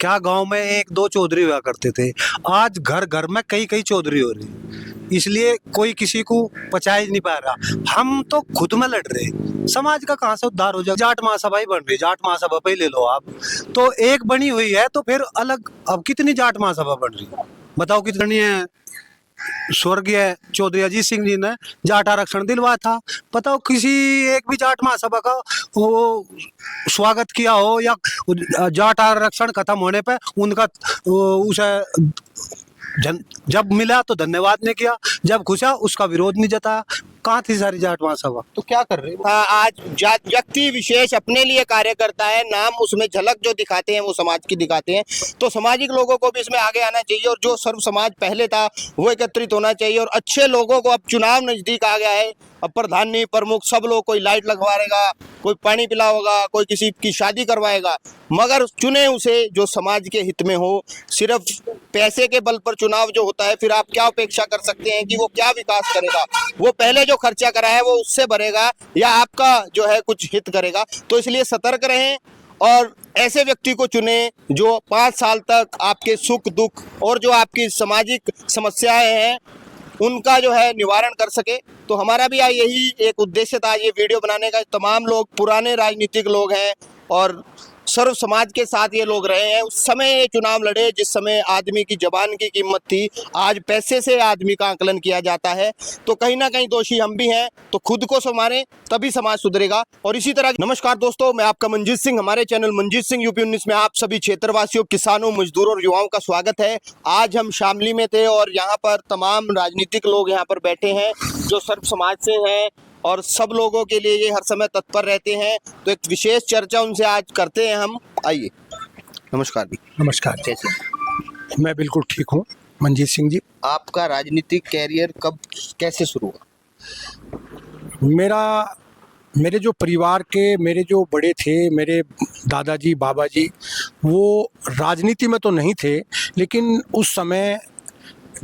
क्या गांव में एक दो चौधरी हुआ करते थे, आज घर घर में कई कई चौधरी हो रही। इसलिए कोई किसी को पचा ही नहीं पा रहा। हम तो खुद में लड़ रहे, समाज का कहाँ से उद्धार हो जाए। जाट महासभा ही बन रही, जाट महासभा पे ही ले लो आप, तो एक बनी हुई है तो फिर अलग अब कितनी जाट महासभा बन रही, बताओ कितनी है। स्वर्गीय चौधरी अजीत सिंह जी ने जाट आरक्षण दिलवाया था, बताओ किसी एक भी जाट महासभा का वो स्वागत किया हो, या जाट आरक्षण खत्म होने पे उनका उसे जब मिला तो धन्यवाद नहीं किया, जब घुसा उसका विरोध नहीं जताया। कहाँ थी सारी जाट महासभा? तो क्या कर रहे हो? आज व्यक्ति विशेष अपने लिए कार्य करता है, नाम उसमें झलक जो दिखाते हैं वो समाज की दिखाते हैं, तो सामाजिक लोगों को भी इसमें आगे आना चाहिए और जो सर्व समाज पहले था वो एकत्रित होना चाहिए। और अच्छे लोगों को, अब चुनाव नजदीक आ गया है, अब प्रधान नहीं प्रमुख सब लोग, कोई लाइट लगवाएगा, कोई पानी पिलाएगा, कोई किसी की शादी करवाएगा, मगर चुने उसे जो समाज के हित में हो। सिर्फ पैसे के बल पर चुनाव जो होता है, फिर आप क्या अपेक्षा कर सकते हैं कि वो क्या विकास करेगा? वो पहले जो खर्चा करा है वो उससे भरेगा या आपका जो है कुछ हित करेगा? तो इसलिए सतर्क रहें और ऐसे व्यक्ति को चुने जो 5 साल तक आपके सुख दुख और जो आपकी सामाजिक समस्याएं हैं उनका जो है निवारण कर सके। तो हमारा भी यही एक उद्देश्य था ये वीडियो बनाने का। तमाम लोग पुराने राजनीतिक लोग हैं और सर्व समाज के साथ ये लोग रहे हैं। उस समय ये चुनाव लड़े जिस समय आदमी की जबान की कीमत थी, आज पैसे से आदमी का आकलन किया जाता है। तो कहीं ना कहीं दोषी हम भी हैं, तो खुद को संवारें तभी समाज सुधरेगा। और इसी तरह नमस्कार दोस्तों, मैं आपका मंजीत सिंह, हमारे चैनल मंजीत सिंह यूपी 19 में आप सभी क्षेत्रवासियों, किसानों, मजदूरों और युवाओं का स्वागत है। आज हम शामली में थे और यहाँ पर तमाम राजनीतिक लोग यहाँ पर बैठे हैं जो सर्व समाज से हैं और सब लोगों के लिए ये हर समय तत्पर रहते हैं। तो एक विशेष चर्चा उनसे आज करते हैं हम। आइए। नमस्कार जी। नमस्कार। कैसे? मैं बिल्कुल ठीक हूँ मंजीत सिंह जी। आपका राजनीतिक कैरियर कब कैसे शुरू हुआ? मेरे जो परिवार के मेरे जो बड़े थे, मेरे दादाजी बाबा जी, वो राजनीति में तो नहीं थे, लेकिन उस समय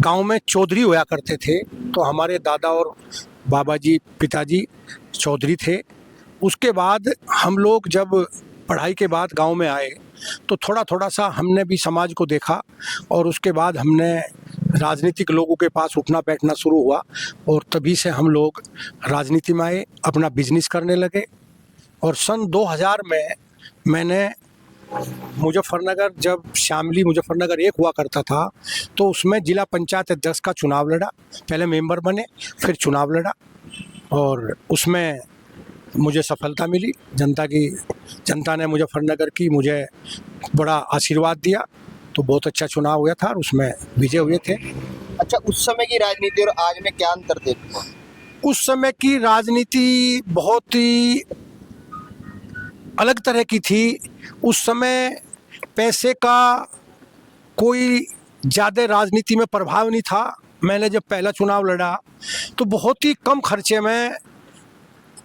गांव में चौधरी हुआ करते थे। तो हमारे दादा और बाबा जी, पिताजी चौधरी थे। उसके बाद हम लोग जब पढ़ाई के बाद गांव में आए तो थोड़ा थोड़ा सा हमने भी समाज को देखा और उसके बाद हमने राजनीतिक लोगों के पास उठना बैठना शुरू हुआ और तभी से हम लोग राजनीति में आए, अपना बिजनेस करने लगे। और सन 2000 में मैंने मुजफ्फरनगर, जब शामली मुजफ्फरनगर एक हुआ करता था, तो उसमें जिला पंचायत अध्यक्ष का चुनाव लड़ा। पहले मेंबर बने, फिर चुनाव लड़ा और उसमें मुझे सफलता मिली। जनता ने मुजफ्फरनगर की मुझे बड़ा आशीर्वाद दिया, तो बहुत अच्छा चुनाव हुआ था और उसमें विजय हुए थे। अच्छा, उस समय की राजनीति और आज में क्या अंतर देखते हो? उस समय की राजनीति बहुत ही अलग तरह की थी। उस समय पैसे का कोई ज़्यादा राजनीति में प्रभाव नहीं था। मैंने जब पहला चुनाव लड़ा तो बहुत ही कम खर्चे में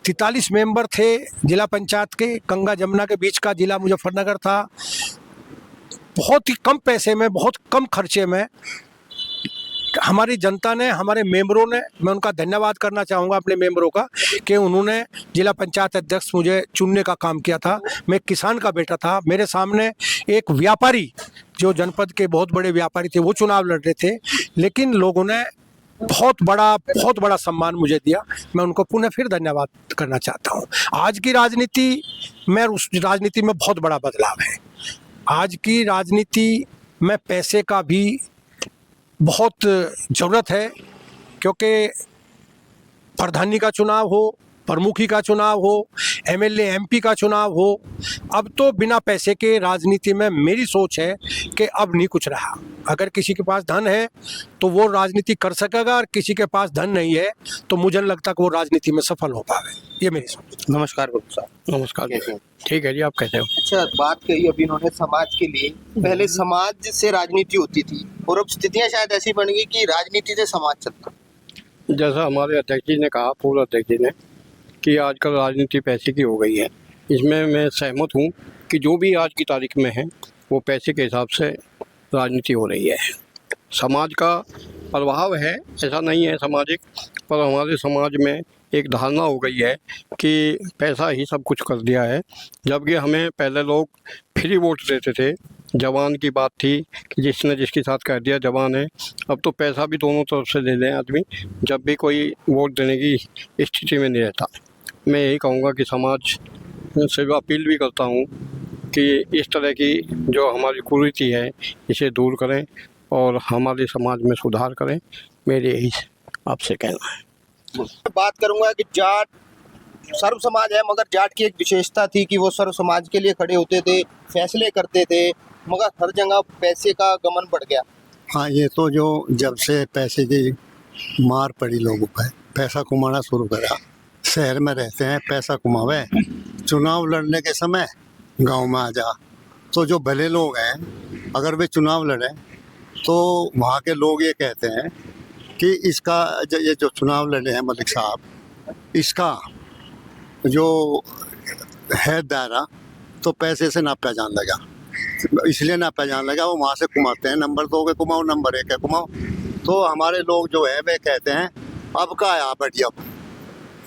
43 मेंबर थे जिला पंचायत के, गंगा जमुना के बीच का जिला मुजफ्फरनगर था। बहुत ही कम पैसे में, बहुत कम खर्चे में हमारी जनता ने, हमारे मेंबरों ने, मैं उनका धन्यवाद करना चाहूँगा अपने मेंबरों का, कि उन्होंने जिला पंचायत अध्यक्ष मुझे चुनने का काम किया था। मैं किसान का बेटा था, मेरे सामने एक व्यापारी, जो जनपद के बहुत बड़े व्यापारी थे, वो चुनाव लड़ रहे थे, लेकिन लोगों ने बहुत बड़ा सम्मान मुझे दिया। मैं उनको पुनः फिर धन्यवाद करना चाहता हूँ। आज की राजनीति में, उस राजनीति में बहुत बड़ा बदलाव है। आज की राजनीति में पैसे का भी बहुत ज़रूरत है, क्योंकि प्रधानी का चुनाव हो, प्रमुखी का चुनाव हो, एमएलए एमपी का चुनाव हो, अब तो बिना पैसे के राजनीति में मेरी सोच है कि अब नहीं कुछ रहा। अगर किसी के पास धन है तो वो राजनीति कर सकेगा, और किसी के पास धन नहीं है तो मुझे नहीं लगता कि वो राजनीति में सफल हो पावे। ये मेरी सोच। नमस्कार गुरु साहब। नमस्कार। कैसे हैं? ठीक है जी, आप कैसे हो? अच्छा, बात कही अभी इन्होंने समाज के लिए। पहले समाज से राजनीति होती थी और अब स्थितियां शायद ऐसी बन गई कि राजनीति से समाज चलता। जैसा हमारे अध्यक्ष जी ने कहा, पूर्व अध्यक्ष जी ने, कि आजकल राजनीति पैसे की हो गई है। इसमें मैं सहमत हूँ कि जो भी आज की तारीख में है वो पैसे के हिसाब से राजनीति हो रही है। समाज का प्रभाव है, ऐसा नहीं है सामाजिक, पर हमारे समाज में एक धारणा हो गई है कि पैसा ही सब कुछ कर दिया है। जबकि हमें पहले लोग फ्री वोट देते थे, जवान की बात थी कि जिसने जिसके साथ कह दिया जवान है। अब तो पैसा भी दोनों तरफ से ले लें आदमी, जब भी कोई वोट देने की स्थिति में नहीं रहता। मैं यही कहूँगा कि समाज से अपील भी करता हूँ कि इस तरह की जो हमारी कुरीति है इसे दूर करें और हमारे समाज में सुधार करें। मेरे यही आपसे कहना है। बात करूंगा कि जाट सर्व समाज है, मगर जाट की एक विशेषता थी कि वो सर्व समाज के लिए खड़े होते थे, फैसले करते थे, मगर हर जगह पैसे का गमन बढ़ गया। हाँ, ये तो जो जब से पैसे की मार पड़ी लोगों पर, पैसा कमाना शुरू करा, शहर में रहते हैं पैसा कमावे, चुनाव लड़ने के समय गांव में आ जा, तो जो भले लोग हैं अगर वे चुनाव लड़े तो वहाँ के लोग ये कहते हैं कि इसका ये जो चुनाव लड़े हैं मलिक साहब, इसका जो है दायरा तो पैसे से नापा जाने लगा, इसलिए नापा जाने लगा। वो वहाँ से कमाते हैं, नंबर 2 के कमाओ, नंबर 1 के कमाओ। तो हमारे लोग जो है वे कहते हैं अब का आया बढ़िया,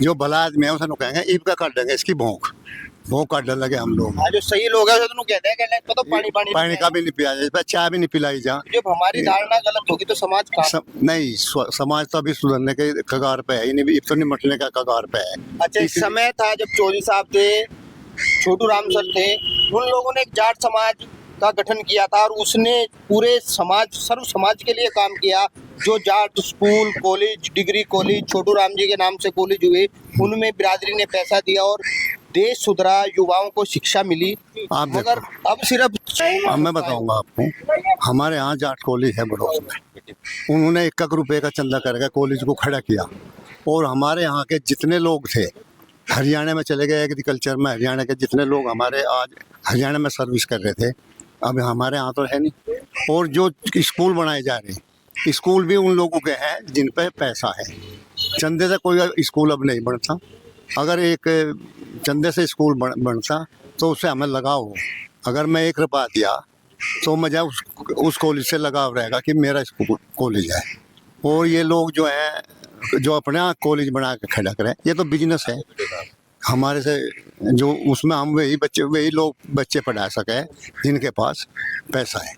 जो भला आदमी है उसने कहेंगे ईब का काट देंगे, इसकी भोंक काटने लगे हम लोग। जो सही लोग है तो कहते हैं तो पानी का भी नहीं पिया जाए, चाय भी नहीं पिलाई जा। जब हमारी धारणा गलत होगी तो समाज का नहीं, समाज तो अभी सुधरने के कगार पे है ही नहीं, तो निमटने का कगार पे है। अच्छा, एक समय था जब चौधरी साहब थे, छोटू राम सर थे, उन लोगों ने एक जाट समाज का गठन किया था और उसने पूरे समाज सर्व समाज के लिए काम किया। जो Jat school, college, degree college, Chhotu Ram ji के नाम से कॉलेज हुए, उनमें बिरादरी ने पैसा दिया और देश सुधरा, युवाओं को शिक्षा मिली। मगर अब सिर्फ मैं बताऊंगा आपको, हमारे यहाँ जाट कॉलेज है बड़ोस में, उन्होंने 1 रुपए का चंदा करके कॉलेज को खड़ा किया और हमारे यहाँ के जितने लोग थे हरियाणा में चले गए, एग्रीकल्चर में हरियाणा के जितने लोग हमारे आज हरियाणा में सर्विस कर रहे थे, अब हमारे यहाँ तो है नहीं। और जो स्कूल बनाए जा रहे, स्कूल भी उन लोगों के हैं जिन पे पैसा है। चंदे से कोई स्कूल अब नहीं बनता, अगर एक चंदे से स्कूल बनता तो उससे हमें लगाव हो। अगर मैं 1 रुपया दिया तो मुझे उस कॉलेज से लगाव रहेगा कि मेरा स्कूल कॉलेज है। और ये लोग जो हैं जो अपने यहाँ कॉलेज बना के खड़ा करें, ये तो बिजनेस है हमारे से, जो उसमें हम वही लोग बच्चे पढ़ा सके जिनके पास पैसा है।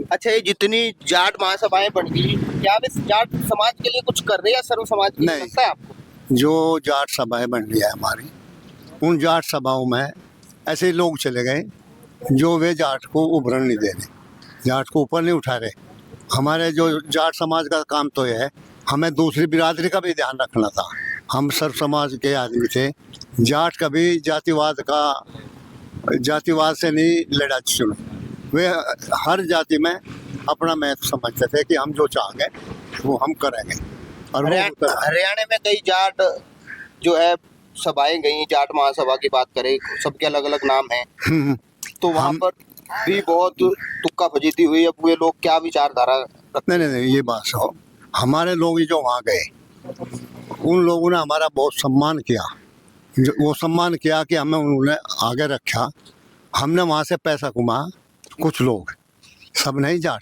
अच्छा, ये जितनी जाट महासभाएं बन गई, क्या वे जाट समाज के लिए कुछ कर रहे हैं या सर्व समाज के लिए लगता है आपको? जो जाट सभाएं बन रही है हमारी, उन जाट सभाओं में ऐसे लोग चले गए जो वे जाट को उभरन नहीं दे रहे, जाट को ऊपर नहीं उठा रहे। हमारे जो जाट समाज का काम तो यह है, हमें दूसरी बिरादरी का भी ध्यान रखना था। हम सर्व समाज के आदमी थे, जाट कभी जातिवाद से नहीं लड़ा चुना। वे हर जाति में अपना महत्व समझते थे कि हम जो चाहेंगे वो हम करेंगे। और हरियाणा में कई जाट जो है सभाएं गई, जाट महासभा की बात करें, सबके अलग अलग नाम हैं, तो वहाँ पर भी बहुत तुक्का फजीती हुई। अब वे लोग क्या विचारधारा रखते? नहीं, ये बात हो, हमारे लोग जो वहाँ गए उन लोगों ने हमारा बहुत सम्मान किया, वो सम्मान किया कि हमें उन्होंने आगे रखा। हमने वहाँ से पैसा कमाया, कुछ लोग, सब नहीं जाट,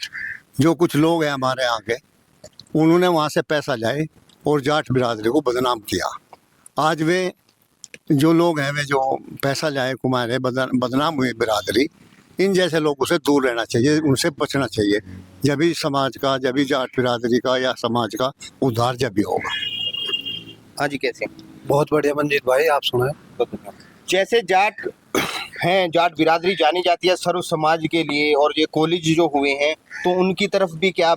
जो कुछ लोग हैं हमारे यहाँ के, उन्होंने वहाँ से पैसा लाए और जाट बिरादरी को बदनाम किया। आज वे जो लोग हैं वे जो पैसा लाए कमा रहे, बदनाम हुई बिरादरी, इन जैसे लोगों से दूर रहना चाहिए, उनसे बचना चाहिए। जब भी समाज का, जब भी जाट बिरादरी का या समाज का उद्धार जब भी होगा। हाँ जी, कैसे? बहुत बढ़िया मंजीत भाई, आप सुनाए। जैसे जाट हैं, जाट बिरादरी जानी जाती है सर्व समाज के लिए, और ये कॉलेज जो हुए हैं तो उनकी तरफ भी क्या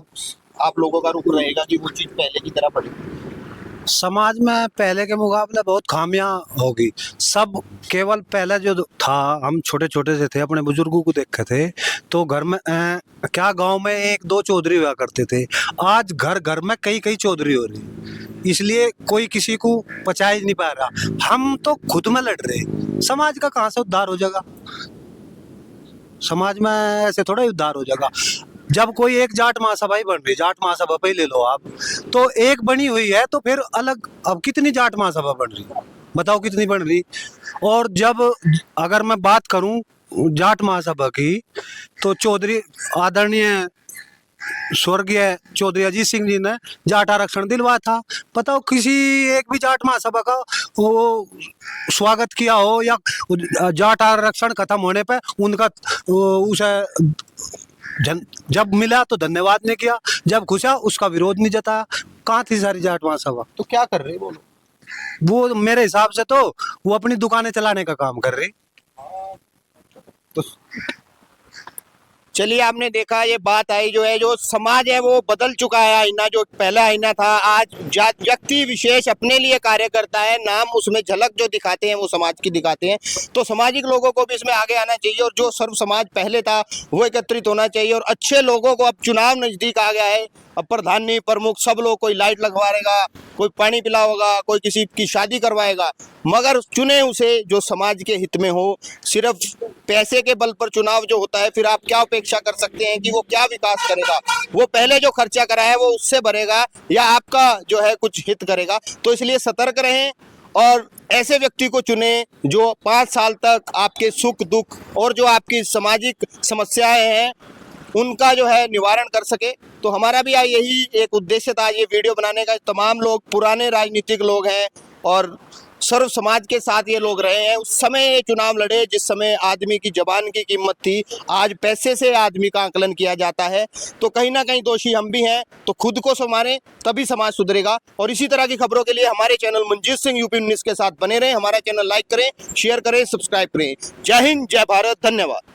आप लोगों का रुख रहेगा कि वो चीज़ पहले की तरह बढ़े? समाज में पहले के मुकाबले बहुत खामियां होगी। सब केवल पहले जो था, हम छोटे छोटे से थे, अपने बुजुर्गों को देखे थे तो घर में क्या गांव में 1-2 चौधरी हुआ करते थे। आज घर घर में कई चौधरी हो रही, इसलिए कोई किसी को पचा ही नहीं पा रहा। हम तो खुद में लड़ रहे, समाज का कहाँ से उद्धार हो जाएगा? समाज में ऐसे थोड़ा ही उद्धार हो जाएगा। जब कोई एक जाट महासभा ही बन रही, जाट महासभा पे ही ले लो आप, तो एक बनी हुई है तो फिर अलग अब कितनी जाट महासभा बन रही, बताओ कितनी बन रही? और जब अगर मैं बात करूं जाट महासभा की, तो चौधरी आदरणीय स्वर्गीय चौधरी अजीत सिंह जी ने जाट आरक्षण दिलवाया था। बताओ किसी एक भी जाट महासभा का वो स्वागत किया हो, या जाट आरक्षण खत्म होने पे उनका उसे जब मिला तो धन्यवाद नहीं किया, जब खुशा उसका विरोध नहीं जताया। कहाँ थी सारी जाट महासभा? तो क्या कर रहे बोलो? वो मेरे हिसाब से तो वो अपनी दुकानें चलाने का काम कर रही। चलिए, आपने देखा ये बात आई जो है, जो समाज है वो बदल चुका है। आईना जो पहला आईना था, आज व्यक्ति विशेष अपने लिए कार्य करता है, नाम उसमें झलक जो दिखाते हैं वो समाज की दिखाते हैं। तो सामाजिक लोगों को भी इसमें आगे आना चाहिए और जो सर्व समाज पहले था वो एकत्रित होना चाहिए। और अच्छे लोगों को, अब चुनाव नजदीक आ गया है, अब प्रधानी प्रमुख सब लोग, कोई लाइट लगवाएगा, कोई पानी पिलाएगा, कोई किसी की शादी करवाएगा, मगर चुने उसे जो समाज के हित में हो। सिर्फ पैसे के बल पर चुनाव जो होता है, फिर आप क्या अपेक्षा कर सकते हैं कि वो क्या विकास करेगा? वो पहले जो खर्चा करा है वो उससे भरेगा या आपका जो है कुछ हित करेगा? तो इसलिए सतर्क रहें और ऐसे व्यक्ति को चुने जो 5 साल तक आपके सुख दुख और जो आपकी सामाजिक समस्याएं हैं उनका जो है निवारण कर सके। तो हमारा भी यही एक उद्देश्य था ये वीडियो बनाने का। तमाम लोग पुराने राजनीतिक लोग हैं और सर्व समाज के साथ ये लोग रहे हैं। उस समय ये चुनाव लड़े जिस समय आदमी की जबान की कीमत थी, आज पैसे से आदमी का आकलन किया जाता है। तो कहीं ना कहीं दोषी हम भी हैं, तो खुद को संवारें तभी समाज सुधरेगा। और इसी तरह की खबरों के लिए हमारे channel Manjeet Singh UP news के साथ बने रहें। हमारा चैनल लाइक करें, शेयर करें, सब्सक्राइब करें। जय हिंद, जय भारत, धन्यवाद।